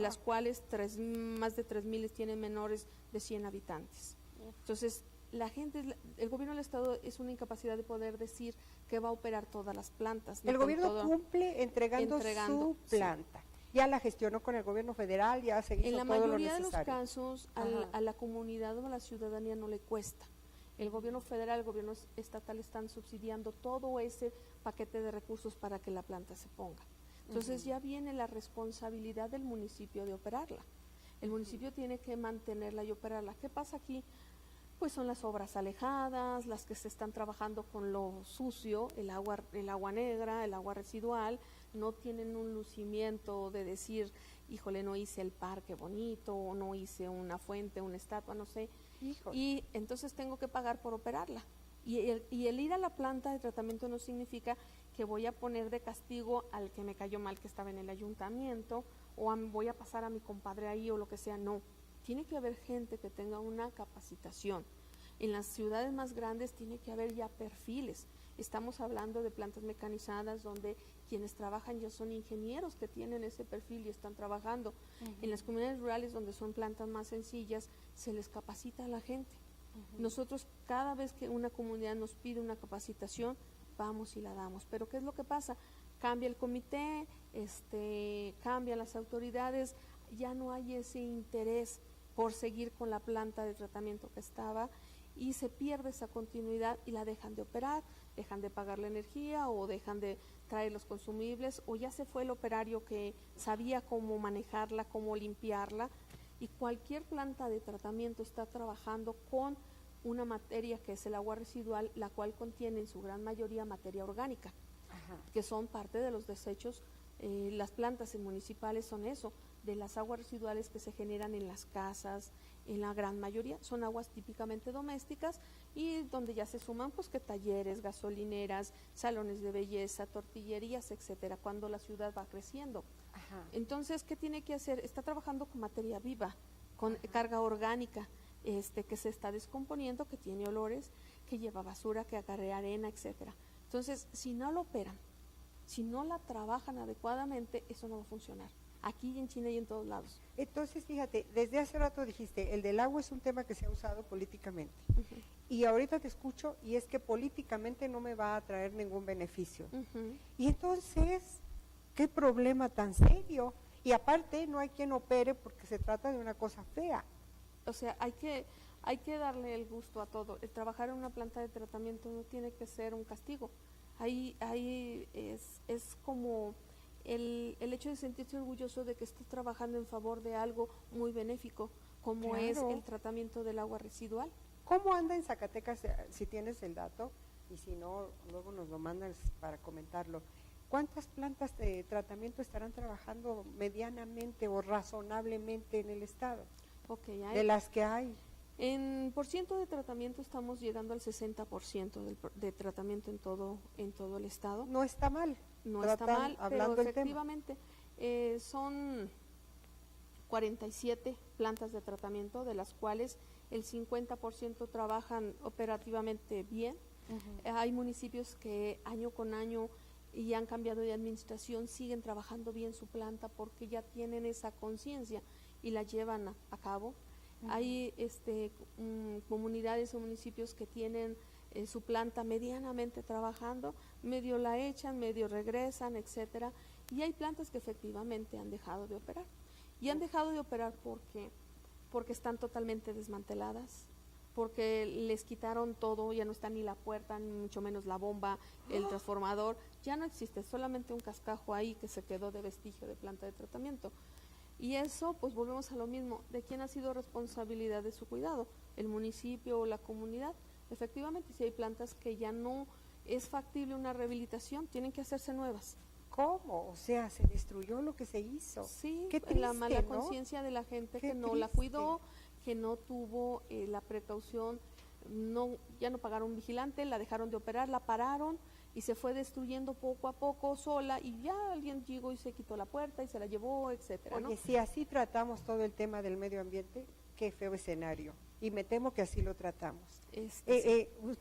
las cuales más de 3,000 tienen menores de 100 habitantes. Entonces, la gente, el gobierno del estado es una incapacidad de poder decir que va a operar todas las plantas. El gobierno cumple entregando su planta. Sí. Ya la gestionó con el gobierno federal, ya se hizo todo lo necesario. En la mayoría de los casos, a la comunidad o a la ciudadanía no le cuesta. El gobierno federal, el gobierno estatal están subsidiando todo ese paquete de recursos para que la planta se ponga. Entonces ya viene la responsabilidad del municipio de operarla. El municipio tiene que mantenerla y operarla. ¿Qué pasa aquí? Pues son las obras alejadas, las que se están trabajando con lo sucio, el agua negra, el agua residual, no tienen un lucimiento de decir, híjole, no hice el parque bonito, o no hice una fuente, una estatua, no sé. Híjole. Y entonces tengo que pagar por operarla. Y el ir a la planta de tratamiento no significa que voy a poner de castigo al que me cayó mal que estaba en el ayuntamiento, o voy a pasar a mi compadre ahí o lo que sea, no. Tiene que haber gente que tenga una capacitación. En las ciudades más grandes tiene que haber ya perfiles. Estamos hablando de plantas mecanizadas donde quienes trabajan ya son ingenieros que tienen ese perfil y están trabajando. En las comunidades rurales donde son plantas más sencillas, se les capacita a la gente. Nosotros cada vez que una comunidad nos pide una capacitación, vamos y la damos. Pero ¿qué es lo que pasa? Cambia el comité, cambian las autoridades, ya no hay ese interés por seguir con la planta de tratamiento que estaba y se pierde esa continuidad y la dejan de operar, dejan de pagar la energía o dejan de traer los consumibles o ya se fue el operario que sabía cómo manejarla, cómo limpiarla y cualquier planta de tratamiento está trabajando con una materia que es el agua residual, la cual contiene en su gran mayoría materia orgánica, que son parte de los desechos. Las plantas municipales son eso, de las aguas residuales que se generan en las casas, en la gran mayoría, son aguas típicamente domésticas y donde ya se suman pues que talleres, gasolineras, salones de belleza, tortillerías, etcétera, cuando la ciudad va creciendo. Entonces, ¿qué tiene que hacer? Está trabajando con materia viva, con carga orgánica, que se está descomponiendo, que tiene olores, que lleva basura, que acarrea arena, etcétera. Entonces, si no lo operan, si no la trabajan adecuadamente, eso no va a funcionar. Aquí en China y en todos lados. Entonces, fíjate, desde hace rato dijiste, el del agua es un tema que se ha usado políticamente. Y ahorita te escucho y es que políticamente no me va a traer ningún beneficio. Y entonces, ¿qué problema tan serio? Y aparte, no hay quien opere porque se trata de una cosa fea. O sea, hay que darle el gusto a todo. El trabajar en una planta de tratamiento no tiene que ser un castigo. Ahí es como el hecho de sentirse orgulloso de que esté trabajando en favor de algo muy benéfico, como es el tratamiento del agua residual. ¿Cómo anda en Zacatecas, si tienes el dato? Y si no, luego nos lo mandas para comentarlo. ¿Cuántas plantas de tratamiento estarán trabajando medianamente o razonablemente en el estado? De las que hay. En porciento de tratamiento estamos llegando al 60% de tratamiento en todo el estado. No está mal. No está mal, pero efectivamente son 47 plantas de tratamiento, de las cuales el 50% trabajan operativamente bien. Hay municipios que año con año y han cambiado de administración, siguen trabajando bien su planta porque ya tienen esa conciencia y la llevan a cabo. Hay comunidades o municipios que tienen su planta medianamente trabajando, medio la echan, medio regresan, etcétera, y hay plantas que efectivamente han dejado de operar. Y han dejado de operar porque están totalmente desmanteladas, porque les quitaron todo, ya no está ni la puerta, ni mucho menos la bomba, el transformador, ya no existe, solamente un cascajo ahí que se quedó de vestigio de planta de tratamiento. Y eso, pues volvemos a lo mismo, ¿de quién ha sido responsabilidad de su cuidado? ¿El municipio o la comunidad? Efectivamente, si hay plantas que ya no es factible una rehabilitación, tienen que hacerse nuevas. ¿Cómo? O sea, se destruyó lo que se hizo. Sí, qué triste, la mala ¿no? conciencia de la gente Qué que no triste. la cuidó, que no tuvo la precaución, ya no pagaron vigilante, la dejaron de operar, la pararon y se fue destruyendo poco a poco sola y ya alguien llegó y se quitó la puerta y se la llevó, etcétera. Oye, ¿no? si así tratamos todo el tema del medio ambiente, qué feo escenario. Y me temo que así lo tratamos.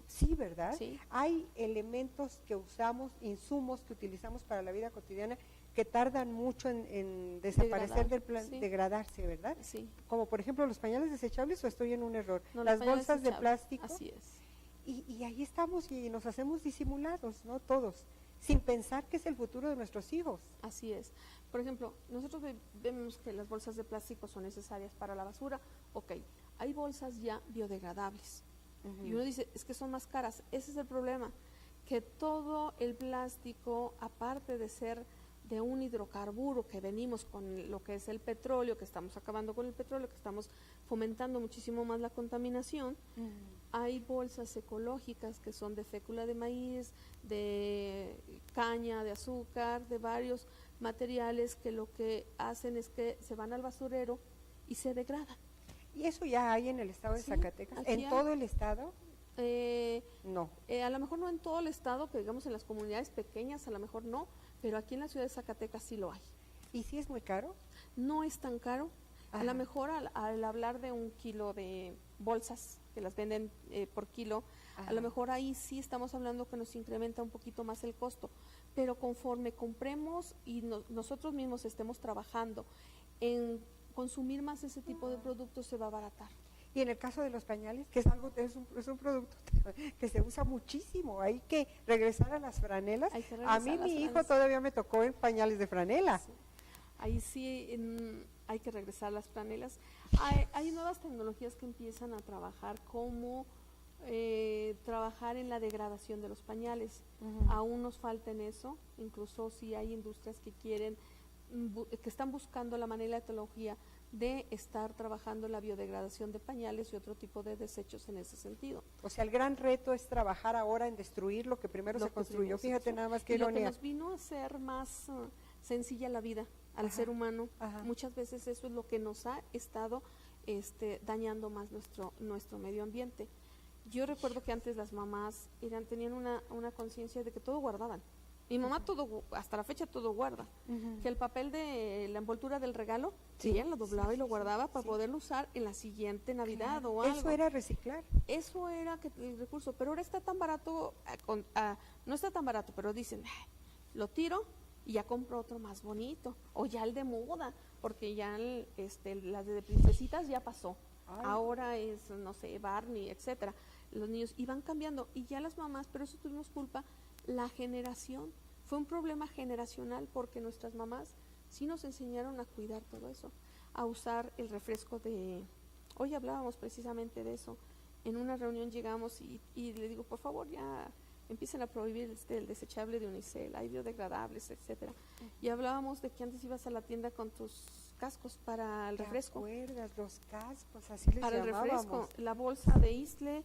Sí, ¿verdad? Sí. Hay elementos que usamos, insumos que utilizamos para la vida cotidiana, que tardan mucho en desaparecer sí. degradarse, ¿verdad? Sí. Como por ejemplo los pañales desechables, o estoy en un error. No, Las los pañales bolsas de desechables, plástico. así es. Y ahí estamos y nos hacemos disimulados, ¿no? Todos, sin pensar que es el futuro de nuestros hijos. Así es. Por ejemplo, nosotros vemos que las bolsas de plástico son necesarias para la basura. Ok, hay bolsas ya biodegradables. Y uno dice, es que son más caras. Ese es el problema, que todo el plástico, aparte de ser de un hidrocarburo, que venimos con lo que es el petróleo, que estamos acabando con el petróleo, que estamos fomentando muchísimo más la contaminación, hay bolsas ecológicas que son de fécula de maíz, de caña, de azúcar, de varios materiales que lo que hacen es que se van al basurero y se degradan. ¿Y eso ya hay en el estado de Zacatecas? ¿En todo el estado? No. A lo mejor no en todo el estado, que digamos en las comunidades pequeñas a lo mejor no, pero aquí en la ciudad de Zacatecas sí lo hay. ¿Y si es muy caro? No es tan caro. Ajá. A lo mejor al hablar de 1 kilo de bolsas que las venden por kilo, Ajá. a lo mejor ahí sí estamos hablando que nos incrementa un poquito más el costo, pero conforme compremos y nosotros mismos estemos trabajando en consumir más ese tipo de productos, se va a abaratar. Y en el caso de los pañales, que es un producto que se usa muchísimo, hay que regresar a las franelas. A mí mi hijo todavía me tocó en pañales de franela. Sí. Ahí sí hay que regresar a las franelas. Hay nuevas tecnologías que empiezan a trabajar como trabajar en la degradación de los pañales. Aún nos falta en eso, incluso si hay industrias que quieren, que están buscando la manera, la tecnología de estar trabajando en la biodegradación de pañales y otro tipo de desechos en ese sentido. O sea, el gran reto es trabajar ahora en destruir lo que primero se construyó. Fíjate nada más que ironía. Lo que nos vino a hacer más sencilla la vida al ser humano, muchas veces eso es lo que nos ha estado dañando más nuestro medio ambiente. Yo recuerdo que antes las mamás tenían una conciencia de que todo guardaban. Mi mamá todo, hasta la fecha todo guarda. Que el papel de la envoltura del regalo, ella lo doblaba y lo guardaba para poderlo usar en la siguiente Navidad o algo. Eso era reciclar. Eso era el recurso, pero ahora está tan barato, no está tan barato, pero dicen, lo tiro y ya compro otro más bonito, o ya el de moda, porque ya las de princesitas ya pasó. Ay. Ahora es, no sé, Barney, etcétera. Los niños iban cambiando y ya las mamás, pero eso tuvimos culpa, la generación, fue un problema generacional porque nuestras mamás sí nos enseñaron a cuidar todo eso, a usar el refresco hoy hablábamos precisamente de eso, en una reunión llegamos y le digo, por favor ya empiecen a prohibir el desechable de unicel, hay biodegradables, etcétera. Y hablábamos de que antes ibas a la tienda con tus cascos para el refresco. ¿Te acuerdas? Los cascos, así les para llamábamos. El refresco, la bolsa de Isle,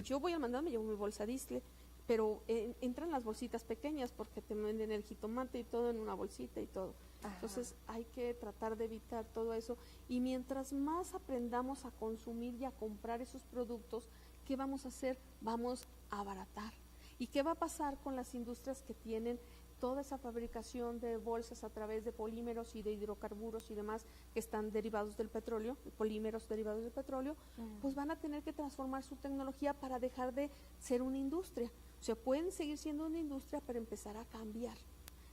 yo voy al mandado, me llevo mi bolsa de Isle, pero entran las bolsitas pequeñas porque te venden el jitomate y todo en una bolsita y todo. Entonces hay que tratar de evitar todo eso y mientras más aprendamos a consumir y a comprar esos productos, ¿qué vamos a hacer? Vamos a abaratar. ¿Y qué va a pasar con las industrias que tienen toda esa fabricación de bolsas a través de polímeros y de hidrocarburos y demás que están derivados del petróleo, polímeros derivados del petróleo? Pues van a tener que transformar su tecnología para dejar de ser una industria. O sea, pueden seguir siendo una industria, pero empezar a cambiar.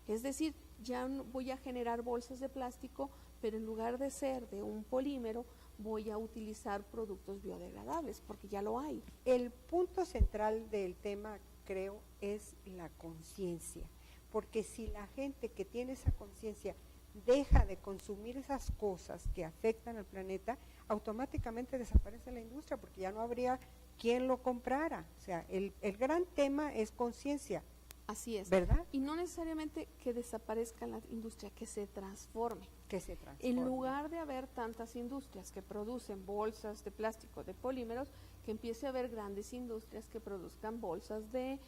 Es decir, ya no voy a generar bolsas de plástico, pero en lugar de ser de un polímero, voy a utilizar productos biodegradables, porque ya lo hay. El punto central del tema, creo, es la conciencia, porque si la gente que tiene esa conciencia deja de consumir esas cosas que afectan al planeta, automáticamente desaparece la industria, porque ya no habría quien lo comprara. O sea, el gran tema es conciencia. Así es. ¿Verdad? Y no necesariamente que desaparezca la industria, que se transforme. Que se transforme. En lugar de haber tantas industrias que producen bolsas de plástico, de polímeros, que empiece a haber grandes industrias que produzcan bolsas de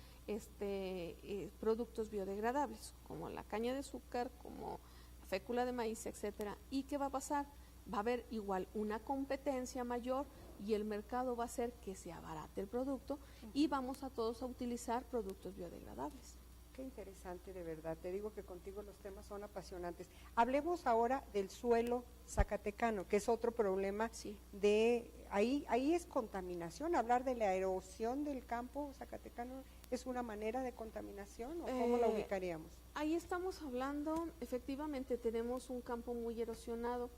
productos biodegradables, como la caña de azúcar, como la fécula de maíz, etcétera. ¿Y qué va a pasar? Va a haber igual una competencia mayor y el mercado va a hacer que se abarate el producto y vamos a todos a utilizar productos biodegradables. Qué interesante, de verdad. Te digo que contigo los temas son apasionantes. Hablemos ahora del suelo zacatecano, que es otro problema de ahí es contaminación. Hablar de la erosión del campo zacatecano es una manera de contaminación, ¿o cómo la ubicaríamos? Ahí estamos hablando, efectivamente tenemos un campo muy erosionado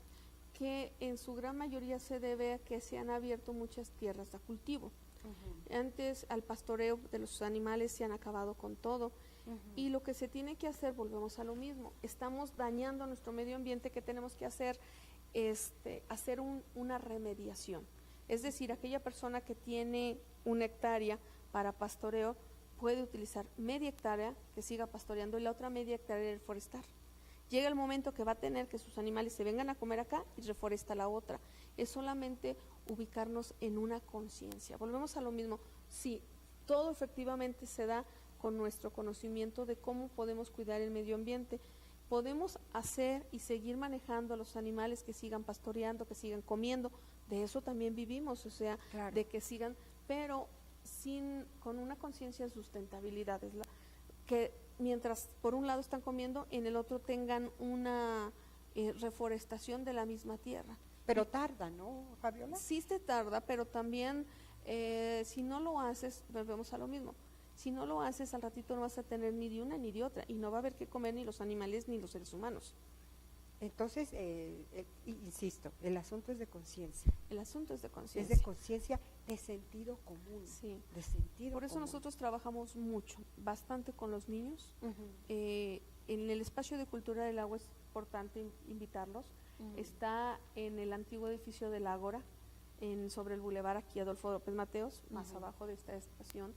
que en su gran mayoría se debe a que se han abierto muchas tierras de cultivo. Antes al pastoreo de los animales se han acabado con todo. Y lo que se tiene que hacer, volvemos a lo mismo, estamos dañando nuestro medio ambiente. ¿Qué tenemos que hacer? Hacer una remediación. Es decir, aquella persona que tiene 1 hectárea para pastoreo puede utilizar media hectárea que siga pastoreando y la otra media hectárea reforestar. Llega el momento que va a tener que sus animales se vengan a comer acá y reforesta la otra. Es solamente ubicarnos en una conciencia. Volvemos a lo mismo. Sí, todo efectivamente se da con nuestro conocimiento de cómo podemos cuidar el medio ambiente. Podemos hacer y seguir manejando a los animales que sigan pastoreando, que sigan comiendo. De eso también vivimos, o sea, claro, de que sigan, pero con una conciencia de sustentabilidad. Que mientras por un lado están comiendo, en el otro tengan una reforestación de la misma tierra. Pero tarda, ¿no, Fabiola? Sí se tarda, pero también si no lo haces, volvemos a lo mismo. Si no lo haces, al ratito no vas a tener ni de una ni de otra y no va a haber que comer ni los animales ni los seres humanos. Entonces, insisto, el asunto es de conciencia. El asunto es de conciencia. Es de conciencia, de sentido común. Sí. De sentido Por eso común. nosotros trabajamos mucho, bastante con los niños. En el espacio de cultura del agua es importante invitarlos. Está en el antiguo edificio del Ágora, sobre el bulevar aquí Adolfo López Mateos, más abajo de esta estación.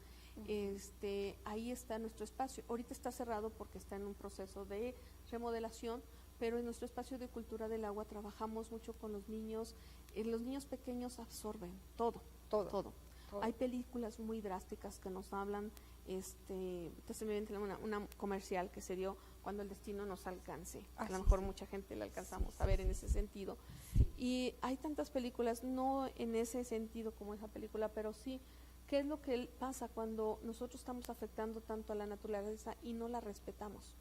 Ahí está nuestro espacio. Ahorita está cerrado porque está en un proceso de remodelación, pero en nuestro espacio de cultura del agua trabajamos mucho con los niños. Los niños pequeños absorben todo. Hay películas muy drásticas que nos hablan, se me viene una comercial que se dio Cuando el destino nos alcance. A lo mejor mucha gente la alcanzamos a ver en ese sentido. Y hay tantas películas, no en ese sentido como esa película, pero sí. ¿Qué es lo que pasa cuando nosotros estamos afectando tanto a la naturaleza y no la respetamos?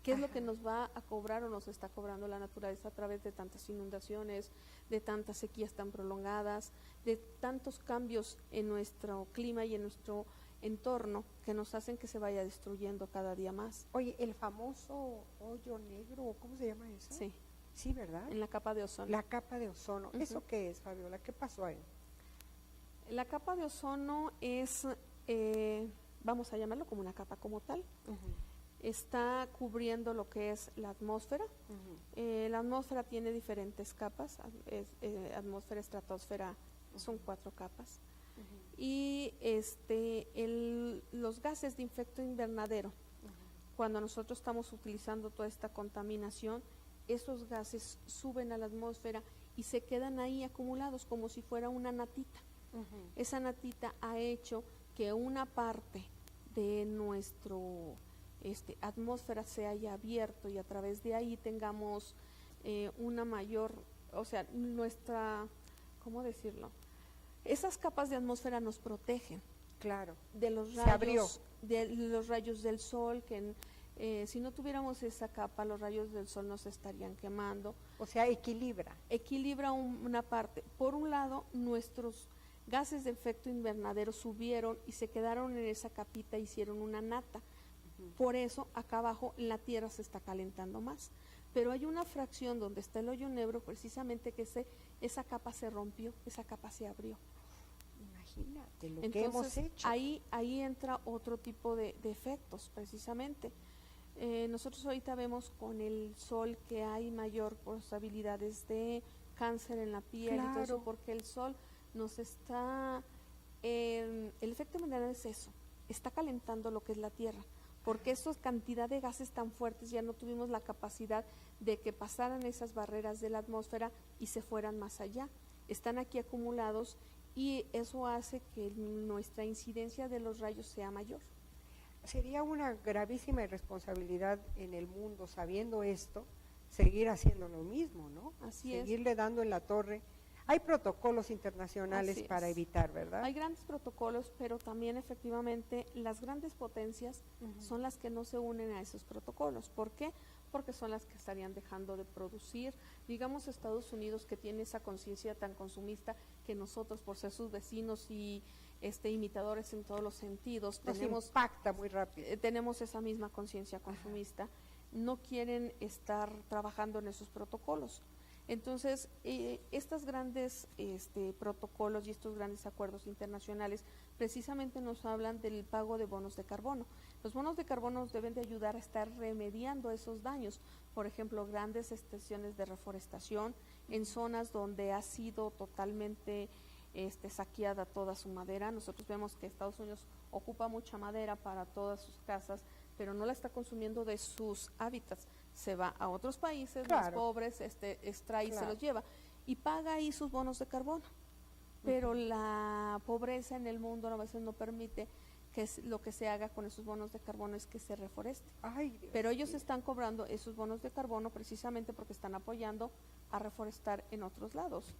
¿Qué es lo que nos va a cobrar o nos está cobrando la naturaleza a través de tantas inundaciones, de tantas sequías tan prolongadas, de tantos cambios en nuestro clima y en nuestro entorno que nos hacen que se vaya destruyendo cada día más? Oye, el famoso hoyo negro, ¿cómo se llama eso? Sí. Sí, ¿verdad? En la capa de ozono. La capa de ozono. ¿Eso qué es, Fabiola? ¿Qué pasó ahí? La capa de ozono es, vamos a llamarlo como una capa como tal. Está cubriendo lo que es la atmósfera. La atmósfera tiene diferentes capas, atmósfera, estratosfera, son 4 capas. Y los gases de efecto invernadero, cuando nosotros estamos utilizando toda esta contaminación, esos gases suben a la atmósfera y se quedan ahí acumulados como si fuera una natita. Esa natita ha hecho que una parte de nuestro atmósfera se haya abierto y a través de ahí tengamos una mayor, o sea, ¿cómo decirlo? Esas capas de atmósfera nos protegen. Claro. De los rayos, se abrió. De los rayos del sol, que si no tuviéramos esa capa, los rayos del sol nos estarían quemando. O sea, equilibra. Equilibra una parte. Por un lado, nuestros gases de efecto invernadero subieron y se quedaron en esa capita, hicieron una nata. Por eso, acá abajo, la Tierra se está calentando más. Pero hay una fracción donde está el hoyo negro, precisamente que esa capa se rompió, esa capa se abrió. Imagínate lo Entonces, que hemos hecho. Ahí entra otro tipo de efectos, precisamente. Nosotros ahorita vemos con el sol que hay mayor posibilidades de cáncer en la piel, claro. Y todo eso, porque el sol nos está, el efecto invernadero es eso, está calentando lo que es la Tierra, porque esa cantidad de gases tan fuertes ya no tuvimos la capacidad de que pasaran esas barreras de la atmósfera y se fueran más allá, están aquí acumulados y eso hace que nuestra incidencia de los rayos sea mayor. Sería una gravísima irresponsabilidad en el mundo, sabiendo esto, seguir haciendo lo mismo, ¿no? Así Seguirle dando en la torre. Hay protocolos internacionales para evitar, ¿verdad? Hay grandes protocolos, pero también efectivamente las grandes potencias son las que no se unen a esos protocolos. ¿Por qué? porque son las que estarían dejando de producir. Digamos Estados Unidos, que tiene esa conciencia tan consumista que nosotros, por ser sus vecinos y imitadores en todos los sentidos, impacta muy rápido. Tenemos esa misma conciencia consumista, no quieren estar trabajando en esos protocolos. Entonces, estos grandes protocolos y estos grandes acuerdos internacionales precisamente nos hablan del pago de bonos de carbono. Los bonos de carbono nos deben de ayudar a estar remediando esos daños. Por ejemplo, grandes estaciones de reforestación en zonas donde ha sido totalmente saqueada toda su madera. Nosotros vemos que Estados Unidos ocupa mucha madera para todas sus casas, pero no la está consumiendo de sus hábitats. Se va a otros países más pobres, extrae y se los lleva y paga ahí sus bonos de carbono. Pero la pobreza en el mundo a veces no permite que lo que se haga con esos bonos de carbono es que se reforeste. Pero ellos están cobrando esos bonos de carbono precisamente porque están apoyando a reforestar en otros lados.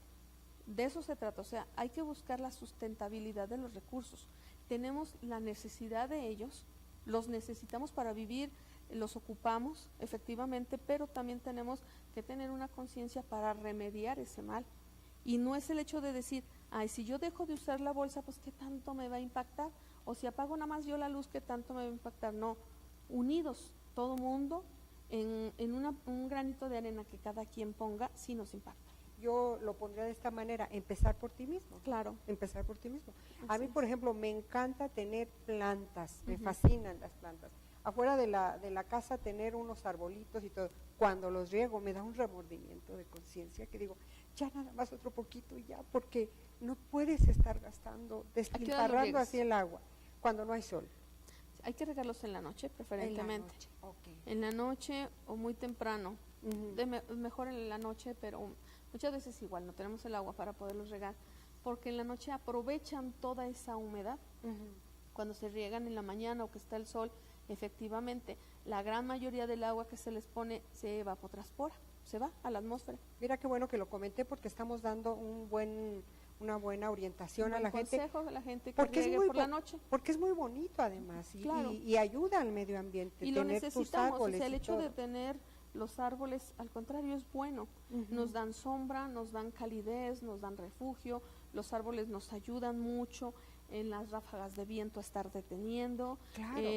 De eso se trata, o sea, hay que buscar la sustentabilidad de los recursos. Tenemos la necesidad de ellos, los necesitamos para vivir, los ocupamos efectivamente, pero también tenemos que tener una conciencia para remediar ese mal. Y no es el hecho de decir, si yo dejo de usar la bolsa, pues ¿qué tanto me va a impactar? O si apago nada más yo la luz, ¿qué tanto me va a impactar? No, unidos, todo mundo, en un granito de arena que cada quien ponga, sí nos impacta. Yo lo pondría de esta manera, empezar por ti mismo. Claro. Empezar por ti mismo. A mí, por ejemplo, me encanta tener plantas, me fascinan las plantas. Afuera de la casa tener unos arbolitos y todo. Cuando los riego me da un remordimiento de conciencia que digo, ya nada más otro poquito y ya, porque no puedes estar gastando, despilfarrando así el agua cuando no hay sol. Hay que regarlos en la noche, preferentemente. En la noche o muy temprano. Mejor en la noche, pero muchas veces igual no tenemos el agua para poderlos regar, porque en la noche aprovechan toda esa humedad. Cuando se riegan en la mañana o que está el sol, efectivamente, la gran mayoría del agua que se les pone se evapotranspira, se va a la atmósfera. Mira qué bueno que lo comenté porque estamos dando una buena orientación a la gente. Consejo a la gente que riegue por la noche. Porque es muy bonito además y ayuda al medio ambiente. Y lo necesitamos, o sea, el hecho de tener los árboles, al contrario, es bueno. Nos dan sombra, nos dan calidez, nos dan refugio, los árboles nos ayudan mucho en las ráfagas de viento a estar deteniendo,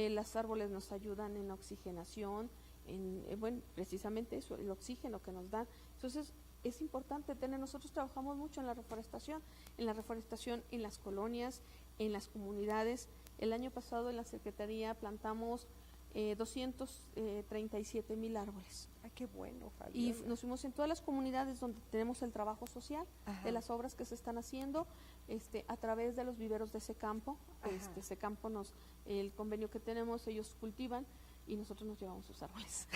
los árboles nos ayudan en la oxigenación, precisamente eso, el oxígeno que nos dan. Entonces, es importante nosotros trabajamos mucho en la reforestación en las colonias, en las comunidades. El año pasado en la Secretaría plantamos 237,000 árboles. Ay, qué bueno, Fabiola. Y nos fuimos en todas las comunidades donde tenemos el trabajo social, de las obras que se están haciendo, a través de los viveros de Secampo. Secampo el convenio que tenemos, ellos cultivan y nosotros nos llevamos sus árboles.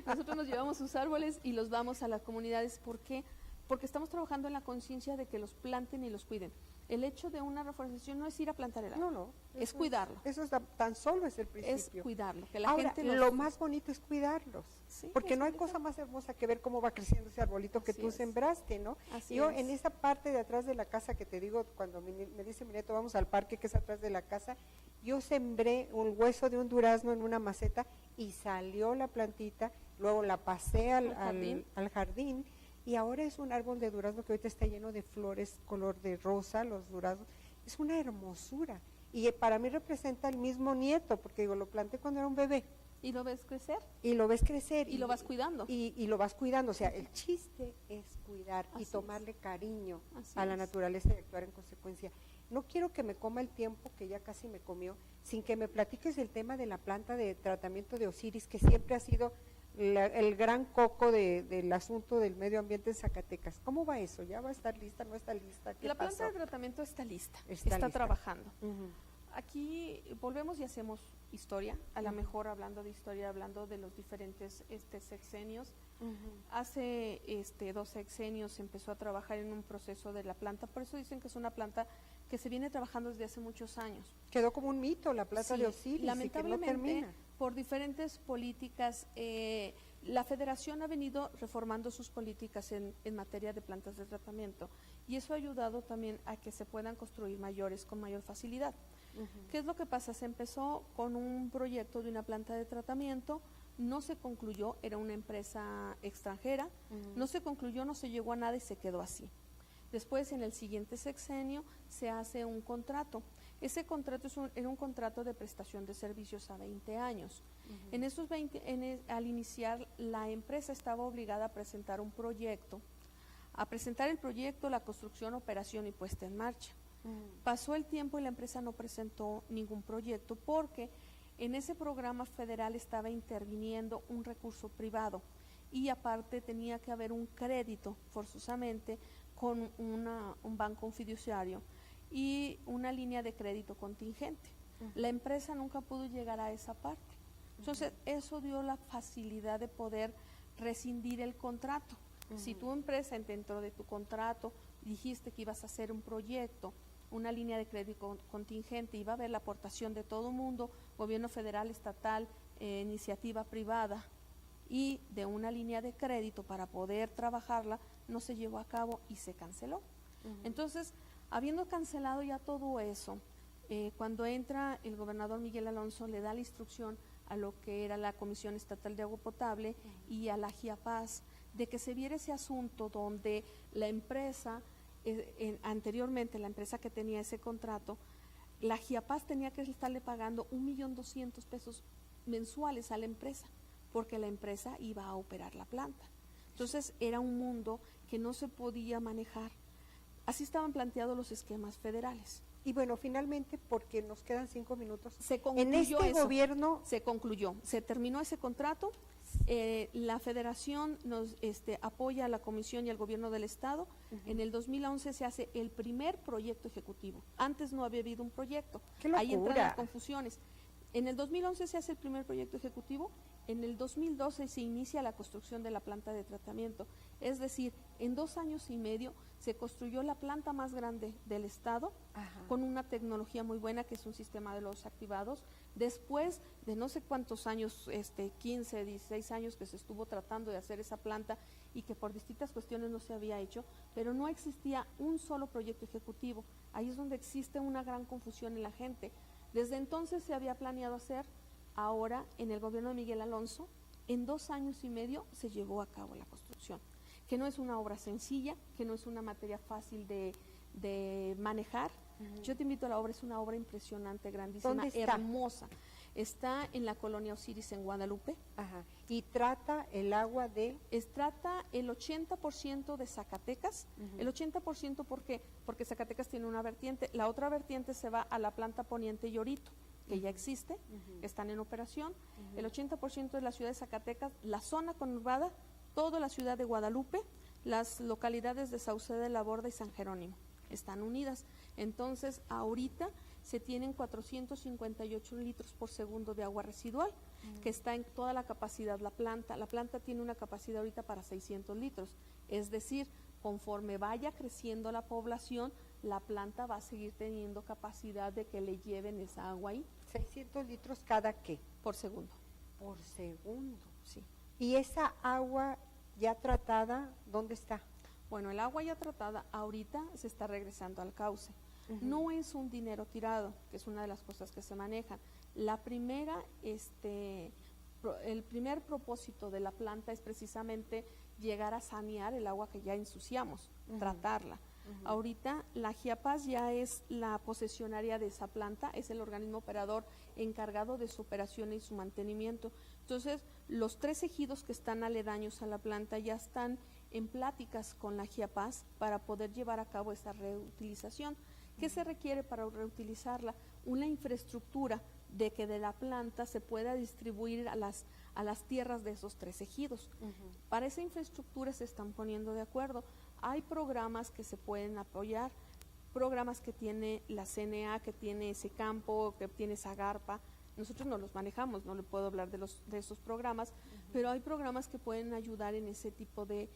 Nosotros nos llevamos sus árboles y los vamos a las comunidades. ¿Por qué? Porque estamos trabajando en la conciencia de que los planten y los cuiden. El hecho de una reforestación no es ir a plantar el árbol, es cuidarlo. Eso tan solo es el principio. Es cuidarlo. Que la Ahora, gente lo más bonito es cuidarlos, porque no hay cosa más hermosa que ver cómo va creciendo ese arbolito que tú sembraste, ¿no? En esa parte de atrás de la casa que te digo, cuando me dice mi nieto, vamos al parque que es atrás de la casa, yo sembré un hueso de un durazno en una maceta y salió la plantita, luego la pasé al jardín. Y ahora es un árbol de durazno que ahorita está lleno de flores color de rosa, los duraznos. Es una hermosura. Y para mí representa el mismo nieto, porque lo planté cuando era un bebé. ¿Y lo ves crecer? Y lo ves crecer. Y lo vas cuidando. Y lo vas cuidando. O sea, el chiste es cuidar y tomarle cariño a la naturaleza y actuar en consecuencia. No quiero que me coma el tiempo, que ya casi me comió, sin que me platiques el tema de la planta de tratamiento de Osiris, que siempre ha sido el gran coco del asunto del medio ambiente en Zacatecas. ¿Cómo va eso? ¿Ya va a estar lista? ¿No está lista? La planta de tratamiento está lista, está trabajando. Aquí volvemos y hacemos historia, a lo mejor hablando de historia, hablando de los diferentes sexenios. Hace 2 sexenios se empezó a trabajar en un proceso de la planta, por eso dicen que es una planta que se viene trabajando desde hace muchos años. Quedó como un mito la planta de Osiris, lamentablemente, y que no termina. Por diferentes políticas, la federación ha venido reformando sus políticas en materia de plantas de tratamiento y eso ha ayudado también a que se puedan construir mayores con mayor facilidad. ¿Qué es lo que pasa? Se empezó con un proyecto de una planta de tratamiento no se concluyó, era una empresa extranjera, no se concluyó, no se llegó a nada y se quedó así. Después, en el siguiente sexenio, se hace un contrato. Ese contrato era un contrato de prestación de servicios a 20 años. En esos 20, al iniciar, la empresa estaba obligada a presentar un proyecto, la construcción, operación y puesta en marcha. Pasó el tiempo y la empresa no presentó ningún proyecto porque en ese programa federal estaba interviniendo un recurso privado y aparte tenía que haber un crédito forzosamente con un banco, un fiduciario y una línea de crédito contingente. La empresa nunca pudo llegar a esa parte. Entonces, eso dio la facilidad de poder rescindir el contrato. Si tu empresa dentro de tu contrato dijiste que ibas a hacer un proyecto, una línea de crédito contingente, iba a haber la aportación de todo el mundo, gobierno federal, estatal, iniciativa privada, y de una línea de crédito para poder trabajarla, no se llevó a cabo y se canceló. Entonces, habiendo cancelado ya todo eso, cuando entra el gobernador Miguel Alonso, le da la instrucción a lo que era la Comisión Estatal de Agua Potable y a la GIAPAS de que se viera ese asunto donde la empresa, anteriormente la empresa que tenía ese contrato, la GIAPAS tenía que estarle pagando 1.200.000 mensuales a la empresa, porque la empresa iba a operar la planta. Entonces era un mundo que no se podía manejar. Así estaban planteados los esquemas federales. Y bueno, finalmente, porque nos quedan 5 minutos, se concluyó en este gobierno se concluyó, se terminó ese contrato. La federación nos apoya a la comisión y al gobierno del estado. En el 2011 se hace el primer proyecto ejecutivo. Antes no había habido un proyecto. ¡Qué locura! Ahí entran las confusiones. En el 2011 se hace el primer proyecto ejecutivo. En el 2012 se inicia la construcción de la planta de tratamiento. Es decir, en 2 años y medio se construyó la planta más grande del estado, con una tecnología muy buena que es un sistema de lodos activados. Después de no sé cuántos años, 15, 16 años que se estuvo tratando de hacer esa planta y que por distintas cuestiones no se había hecho, pero no existía un solo proyecto ejecutivo. Ahí es donde existe una gran confusión en la gente. Desde entonces se había planeado hacer. Ahora, en el gobierno de Miguel Alonso, en 2 años y medio se llevó a cabo la construcción, que no es una obra sencilla, que no es una materia fácil de manejar. Yo te invito a la obra, es una obra impresionante, grandísima, hermosa. Está en la colonia Osiris en Guadalupe. Y trata el agua de... Trata el 80% de Zacatecas. El 80%, ¿por qué? Porque Zacatecas tiene una vertiente. La otra vertiente se va a la planta Poniente Llorito, que ya existe, están en operación. El 80% es la ciudad de Zacatecas, la zona conurbada, toda la ciudad de Guadalupe, las localidades de Sauceda de la Borda y San Jerónimo, están unidas. Entonces, ahorita se tienen 458 litros por segundo de agua residual, que está en toda la capacidad. La planta tiene una capacidad ahorita para 600 litros, es decir, conforme vaya creciendo la población, la planta va a seguir teniendo capacidad de que le lleven esa agua ahí. 600 litros cada qué? Por segundo. Por segundo. Sí. ¿Y esa agua ya tratada, dónde está? Bueno, el agua ya tratada ahorita se está regresando al cauce. No es un dinero tirado, que es una de las cosas que se manejan. La primera, el primer propósito de la planta es precisamente llegar a sanear el agua que ya ensuciamos, tratarla. Ahorita la GIAPAS ya es la posesionaria de esa planta, es el organismo operador encargado de su operación y su mantenimiento. Entonces, los 3 ejidos que están aledaños a la planta ya están en pláticas con la GIAPAS para poder llevar a cabo esta reutilización. ¿Qué se requiere para reutilizarla? Una infraestructura de que de la planta se pueda distribuir a las tierras de esos 3 ejidos. Para esa infraestructura se están poniendo de acuerdo. Hay programas que se pueden apoyar, programas que tiene la CNA, que tiene ese campo, que tiene esa Zagarpa. Nosotros no los manejamos, no le puedo hablar de esos programas, pero hay programas que pueden ayudar en ese tipo de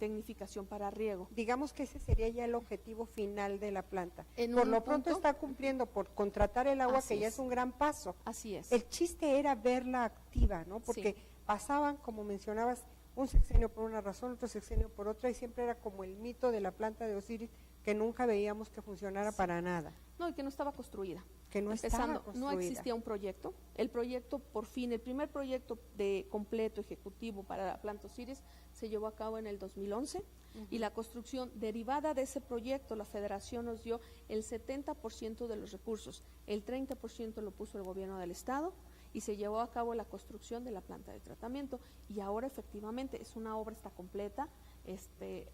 tecnificación para riego. Digamos que ese sería ya el objetivo final de la planta. Por lo pronto está cumpliendo por contratar el agua, que ya es un gran paso. Así es. El chiste era verla activa, ¿no? Porque pasaban, como mencionabas, un sexenio por una razón, otro sexenio por otra, y siempre era como el mito de la planta de Osiris, que nunca veíamos que funcionara para nada. No, y que no estaba construida. Que no Empezando, estaba construida. no existía un proyecto. El proyecto, por fin, el primer proyecto de completo ejecutivo para la planta Osiris se llevó a cabo en el 2011 y la construcción derivada de ese proyecto, la Federación nos dio el 70% de los recursos, el 30% lo puso el gobierno del estado y se llevó a cabo la construcción de la planta de tratamiento y ahora efectivamente es una obra, está completa.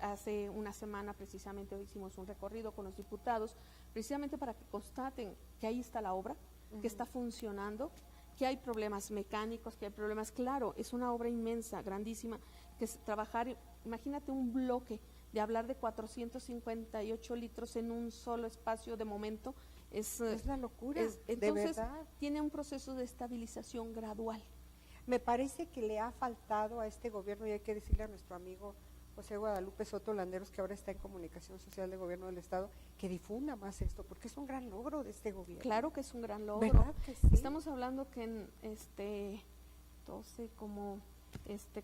Hace una semana precisamente hoy hicimos un recorrido con los diputados precisamente para que constaten que ahí está la obra, que está funcionando, que hay problemas mecánicos, que hay problemas, claro, es una obra inmensa, grandísima, que es trabajar, imagínate un bloque de hablar de 458 litros en un solo espacio de momento, es la locura, entonces, de verdad. Tiene un proceso de estabilización gradual. Me parece que le ha faltado a este gobierno, y hay que decirle a nuestro amigo José Guadalupe Soto Landeros, que ahora está en Comunicación Social del Gobierno del Estado, que difunda más esto, porque es un gran logro de este gobierno. Claro que es un gran logro. ¿Verdad que sí? Estamos hablando que en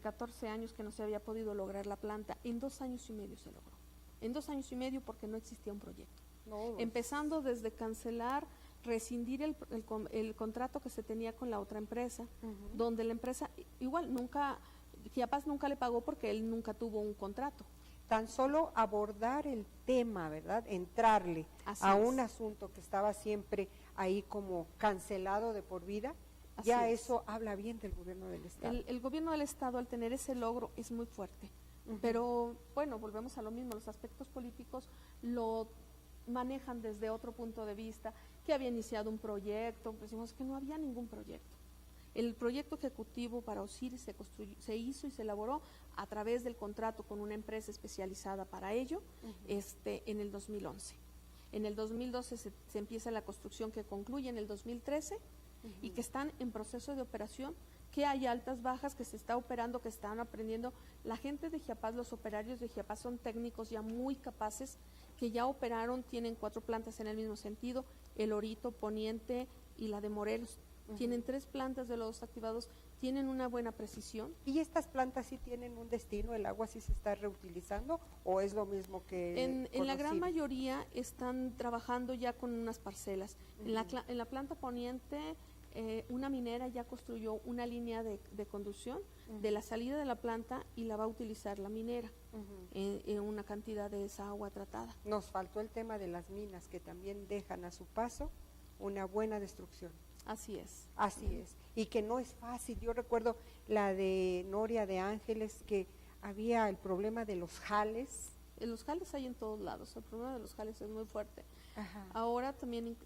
14 años que no se había podido lograr la planta, en 2 años y medio se logró. En 2 años y medio porque no existía un proyecto. No, Empezando desde cancelar, rescindir el contrato que se tenía con la otra empresa, donde la empresa igual Chiapas nunca le pagó porque él nunca tuvo un contrato. tan solo abordar el tema, ¿verdad? Entrarle Así a es. un asunto que estaba siempre ahí como cancelado de por vida, Así ya es. eso habla bien del gobierno del Estado. El gobierno del Estado, al tener ese logro, es muy fuerte. Pero, bueno, volvemos a lo mismo, los aspectos políticos lo manejan desde otro punto de vista, que había iniciado un proyecto, decimos que no había ningún proyecto. El proyecto ejecutivo para Osiris se hizo y se elaboró a través del contrato con una empresa especializada para ello en el 2011. En el 2012 se empieza la construcción que concluye en el 2013 y que están en proceso de operación, que hay altas, bajas, que se está operando, que están aprendiendo. La gente de Chiapas, los operarios de Chiapas son técnicos ya muy capaces, que ya operaron, tienen 4 plantas en el mismo sentido, el Orito, Poniente y la de Morelos. Tienen 3 plantas de lodos activados, tienen una buena precisión. ¿Y estas plantas sí tienen un destino? ¿El agua sí se está reutilizando o es lo mismo que En la gran Osiris? mayoría están trabajando ya con unas parcelas. En la planta Poniente, una minera ya construyó una línea de conducción de la salida de la planta y la va a utilizar la minera en una cantidad de esa agua tratada. Nos faltó el tema de las minas, que también dejan a su paso una buena destrucción. Así es. Así es, y que no es fácil. Yo recuerdo la de Noria de Ángeles, que había el problema de los jales. Los jales hay en todos lados, el problema de los jales es muy fuerte. Ajá. Ahora también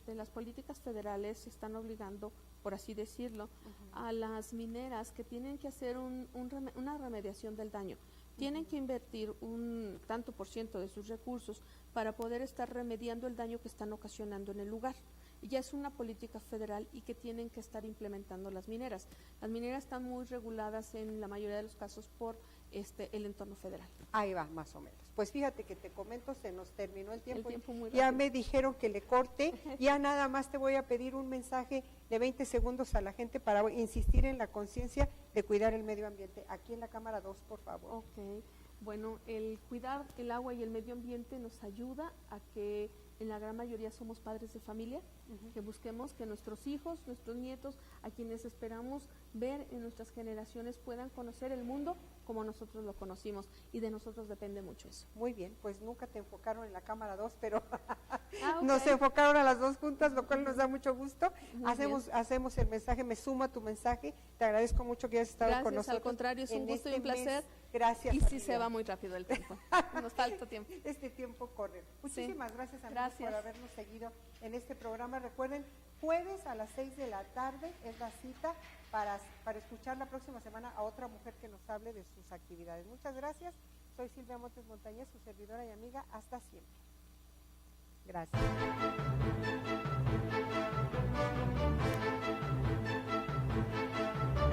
las políticas federales están obligando, por así decirlo, a las mineras que tienen que hacer una remediación del daño. Tienen que invertir un tanto por ciento de sus recursos para poder estar remediando el daño que están ocasionando en el lugar. Y ya es una política federal y que tienen que estar implementando las mineras. Las mineras están muy reguladas en la mayoría de los casos por el entorno federal. Ahí va, más o menos. Pues fíjate que te comento, se nos terminó el tiempo. Muy ya rápido. me dijeron que le corte, ya nada más te voy a pedir un mensaje de 20 segundos a la gente para insistir en la conciencia de cuidar el medio ambiente. Aquí en la cámara 2, por favor. Ok, bueno, el cuidar el agua y el medio ambiente nos ayuda a que en la gran mayoría somos padres de familia, que busquemos que nuestros hijos, nuestros nietos, a quienes esperamos ver en nuestras generaciones puedan conocer el mundo como nosotros lo conocimos y de nosotros depende mucho eso. Muy bien, pues nunca te enfocaron en la cámara 2, pero Ok. nos enfocaron a las 2 juntas, lo cual nos da mucho gusto. Muy Hacemos el mensaje, me sumo a tu mensaje, te agradezco mucho que hayas estado con Gracias, nosotros. al contrario, es un en gusto y este un placer. mes. Gracias. Y sí amiga. se va muy rápido el tiempo, nos falta tiempo. Este tiempo corre. Muchísimas gracias, amigos, Gracias. por habernos seguido en este programa. Recuerden, jueves a las 6 de la tarde es la cita para escuchar la próxima semana a otra mujer que nos hable de sus actividades. Muchas gracias. Soy Silvia Montes Montañez, su servidora y amiga. Hasta siempre. Gracias.